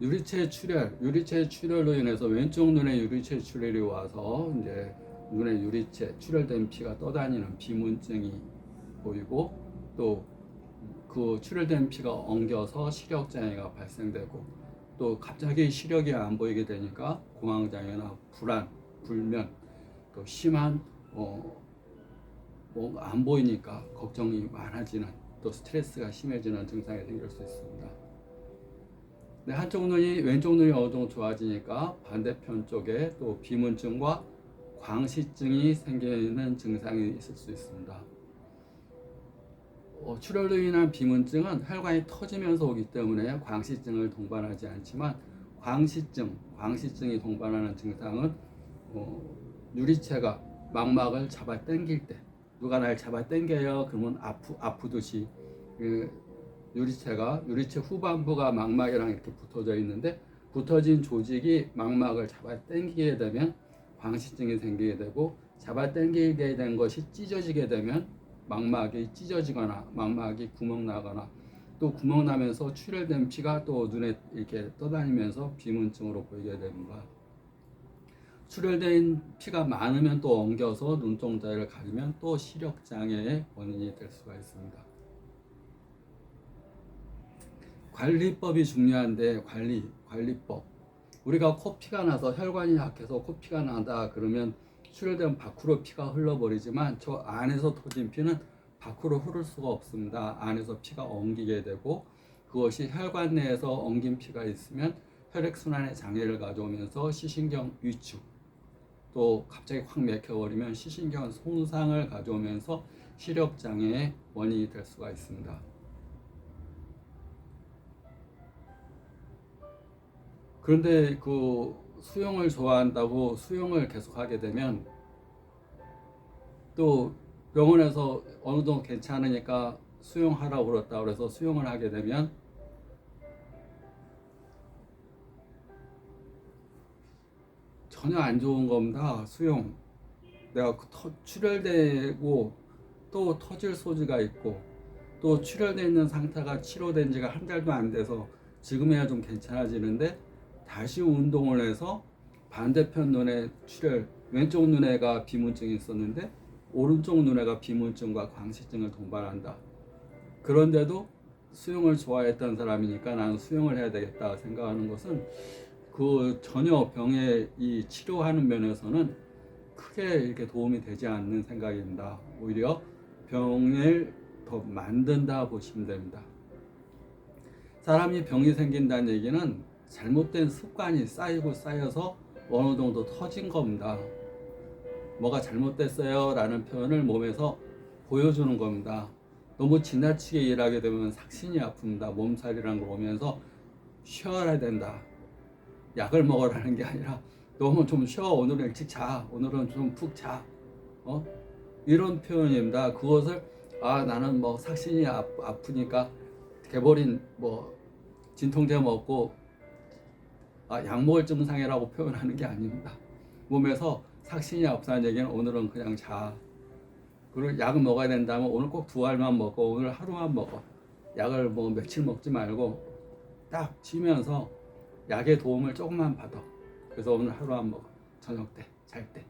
유리체 출혈로 인해서 왼쪽 눈에 유리체 출혈이 와서 이제 눈에 유리체 출혈된 피가 떠다니는 비문증이 보이고, 또 그 출혈된 피가 엉겨서 시력 장애가 발생되고, 또 갑자기 시력이 안 보이게 되니까 공황 장애나 불안, 불면, 또 심한 뭔가 안 보이니까 걱정이 많아지는, 또 스트레스가 심해지는 증상이 생길 수 있습니다. 네, 왼쪽 눈이 어느 정도 좋아지니까 반대편 쪽에 또 비문증과 광시증이 생기는 증상이 있을 수 있습니다. 출혈로 인한 비문증은 혈관이 터지면서 오기 때문에 광시증을 동반하지 않지만, 광시증이 동반하는 증상은 유리체가 망막을 잡아 당길 때, 누가 날 잡아 당겨요 그러면 아프듯이, 유리체 후반부가 망막이랑 이렇게 붙어져 있는데, 붙어진 조직이 망막을 잡아 당기게 되면 광시증이 생기게 되고, 잡아 당기게 된 것이 찢어지게 되면 망막이 찢어지거나 망막이 구멍 나거나, 또 구멍 나면서 출혈된 피가 또 눈에 이렇게 떠다니면서 비문증으로 보이게 됩니다. 출혈된 피가 많으면 또 엉겨서 눈동자를 가리면 또 시력 장애의 원인이 될 수가 있습니다. 관리법이 중요한데, 관리법. 우리가 코피가 나서 혈관이 약해서 코피가 나다 그러면 출혈된 밖으로 피가 흘러버리지만, 저 안에서 터진 피는 밖으로 흐를 수가 없습니다. 안에서 피가 엉기게 되고, 그것이 혈관 내에서 엉긴 피가 있으면 혈액순환에 장애를 가져오면서 시신경 위축, 또 갑자기 확 막혀버리면 시신경 손상을 가져오면서 시력 장애의 원인이 될 수가 있습니다. 그런데 그 수영을 좋아한다고 수영을 계속 하게 되면, 또 병원에서 어느 정도 괜찮으니까 수영하라고 그랬다 그래서 수영을 하게 되면 전혀 안 좋은 겁니다. 수영. 내가 출혈되고 또 터질 소지가 있고, 또 출혈되어 있는 상태가 치료된 지가 한 달도 안 돼서 지금이야 좀 괜찮아지는데, 다시 운동을 해서 반대편 눈에 출혈, 왼쪽 눈에가 비문증이 있었는데 오른쪽 눈에가 비문증과 광시증을 동반한다. 그런데도 수영을 좋아했던 사람이니까 나는 수영을 해야 되겠다 생각하는 것은, 그 전혀 병의 이 치료하는 면에서는 크게 이렇게 도움이 되지 않는 생각입니다. 오히려 병을 더 만든다 보시면 됩니다. 사람이 병이 생긴다는 얘기는 잘못된 습관이 쌓여서 어느 정도 터진 겁니다. 뭐가 잘못됐어요 라는 표현을 몸에서 보여주는 겁니다. 너무 지나치게 일하게 되면 삭신이 아픕니다. 몸살이라는 걸 오면서 쉬어야 된다, 약을 먹으라는 게 아니라 너무 좀 쉬어, 오늘은 일찍 자, 오늘은 좀 푹 자, 이런 표현입니다. 그것을 나는 뭐 삭신이 아프니까 개버린 뭐 진통제 먹고 약 먹을 증상이라고 표현하는 게 아닙니다. 몸에서 삭신이 아프다는 얘기는 오늘은 그냥 자, 그리고 약을 먹어야 된다면 오늘 꼭 2알만 먹고 오늘 하루만 먹어, 약을 뭐 며칠 먹지 말고 딱 쉬면서 약의 도움을 조금만 받아. 그래서 오늘 하루만 먹어, 저녁 때 잘 때.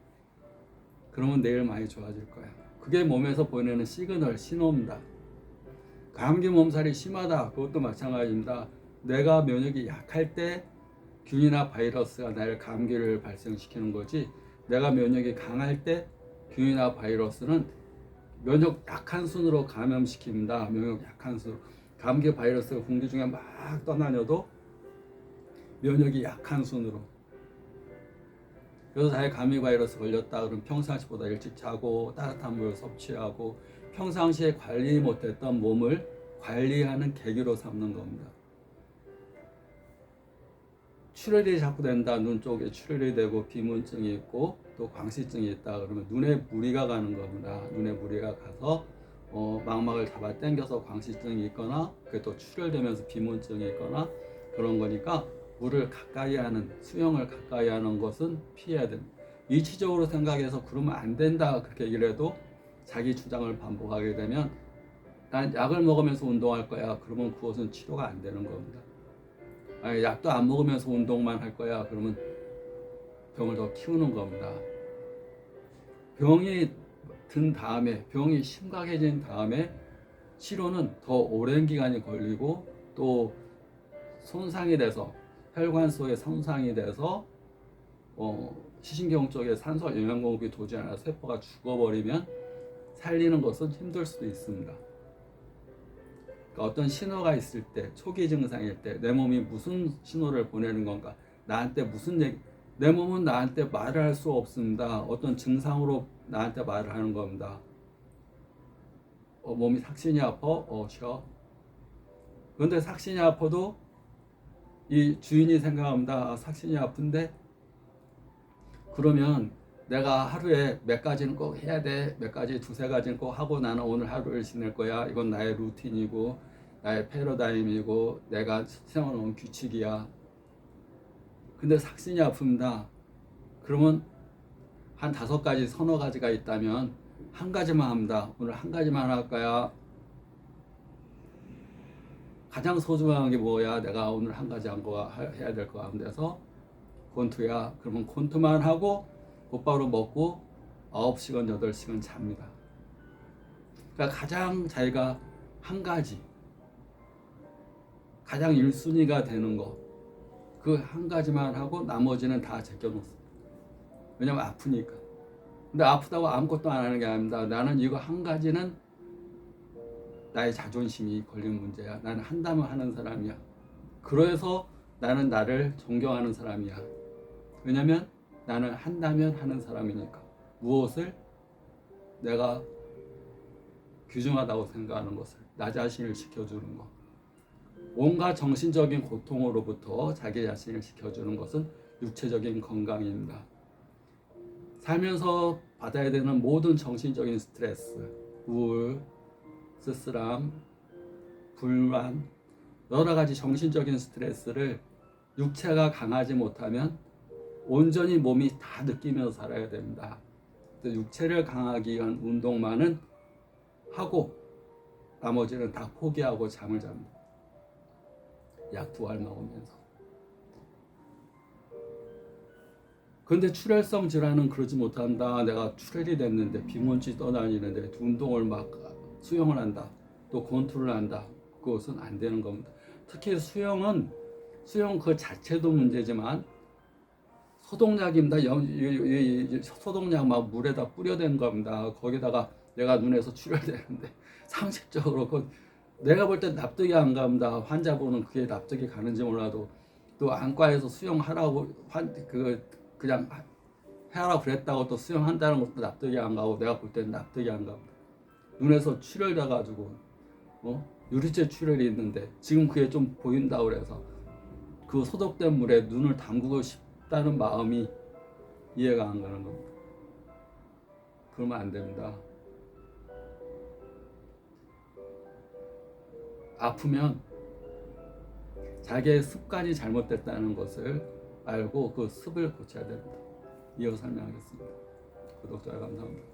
그러면 내일 많이 좋아질 거야. 그게 몸에서 보내는 시그널, 신호입니다. 감기 몸살이 심하다, 그것도 마찬가지입니다. 내가 면역이 약할 때 균이나 바이러스가 나를 감기를 발생시키는 거지, 내가 면역이 강할 때 균이나 바이러스는 면역 약한 순으로 감염시킵니다. 면역 약한 순. 감기 바이러스가 공기 중에 막 떠다녀도 면역이 약한 순으로. 그래서 자기 감기 바이러스 걸렸다 그러면 평상시보다 일찍 자고 따뜻한 물 섭취하고 평상시에 관리 못했던 몸을 관리하는 계기로 삼는 겁니다. 출혈이 자꾸 된다, 눈 쪽에 출혈이 되고 비문증이 있고 또 광시증이 있다 그러면 눈에 무리가 가는 겁니다. 눈에 무리가 가서 망막을 잡아 당겨서 광시증이 있거나, 그게 또 출혈되면서 비문증이 있거나 그런 거니까, 물을 가까이 하는, 수영을 가까이 하는 것은 피해야 됩니다. 이치적으로 생각해서 그러면 안 된다 그렇게 얘기를 해도 자기 주장을 반복하게 되면, 난 약을 먹으면서 운동할 거야 그러면 그것은 치료가 안 되는 겁니다. 약도 안 먹으면서 운동만 할 거야. 그러면 병을 더 키우는 겁니다. 병이 든 다음에, 병이 심각해진 다음에 치료는 더 오랜 기간이 걸리고 또 손상이 돼서 혈관속에 손상이 돼서 시신경 쪽에 산소 영양 공급이 도지 않아 세포가 죽어버리면 살리는 것은 힘들 수도 있습니다. 그러니까 어떤 신호가 있을 때, 초기 증상일 때 내 몸이 무슨 신호를 보내는 건가, 나한테 무슨 얘기, 내 몸은 나한테 말을 할 수 없습니다. 어떤 증상으로 나한테 말을 하는 겁니다. 몸이 삭신이 아파? 쉬어. 그런데 삭신이 아파도 이 주인이 생각합니다. 삭신이 아픈데 그러면 내가 하루에 몇 가지는 꼭 해야 돼. 몇 가지, 두세 가지는 꼭 하고 나는 오늘 하루를 지낼 거야. 이건 나의 루틴이고 나의 패러다임이고 내가 세워놓은 규칙이야. 근데 삭신이 아픕니다. 그러면 한 5가지, 서너 가지가 있다면 한 가지만 합니다. 오늘 한 가지만 할 거야. 가장 소중한 게 뭐야? 내가 오늘 한 가지 해야 될 거 가운데서 권투야. 그러면 권투만 하고 곧바로 먹고 9시간, 8시간 잡니다. 그러니까 가장 자기가 한 가지, 가장 1순위가 되는 거, 그 한 가지만 하고 나머지는 다 제껴놓습니다. 왜냐면 아프니까. 근데 아프다고 아무것도 안 하는 게 아닙니다. 나는 이거 한 가지는 나의 자존심이 걸린 문제야. 나는 한다면 하는 사람이야. 그래서 나는 나를 존경하는 사람이야. 왜냐면 나는 한다면 하는 사람이니까. 무엇을 내가 귀중하다고 생각하는 것을, 나 자신을 지켜주는 것. 온갖 정신적인 고통으로부터 자기 자신을 지켜주는 것은 육체적인 건강입니다. 살면서 받아야 되는 모든 정신적인 스트레스, 우울, 쓸쓸함, 불만, 여러 가지 정신적인 스트레스를 육체가 강하지 못하면 온전히 몸이 다 느끼면서 살아야 됩니다. 육체를 강하기 위한 운동만은 하고 나머지는 다 포기하고 잠을 잡니다. 약 2알 먹으면서. 그런데 출혈성 질환은 그러지 못한다. 내가 출혈이 됐는데 비문지 떠다니는데 운동을 막 수영을 한다. 또 권투를 한다. 그것은 안 되는 겁니다. 특히 수영 그 자체도 문제지만 소독약입니다. 소독약 막 물에다 뿌려댄 겁니다. 거기다가 내가 눈에서 출혈되는데 상식적으로 내가 볼 때 납득이 안 갑니다. 환자분은 그게 납득이 가는지 몰라도 또 안과에서 수영하라고 그냥 하라고 그랬다고 또 수영한다는 것도 납득이 안 가고 내가 볼 때는 납득이 안 갑니다. 눈에서 출혈 나가지고 유리체 출혈이 있는데 지금 그게 좀 보인다고 그래서 그 소독된 물에 눈을 담그고 싶다는 마음이 이해가 안 가는 겁니다. 그러면 안 됩니다. 아프면 자기의 습관이 잘못됐다는 것을 알고 그 습을 고쳐야 됩니다. 이어 설명하겠습니다. 구독자 감사합니다.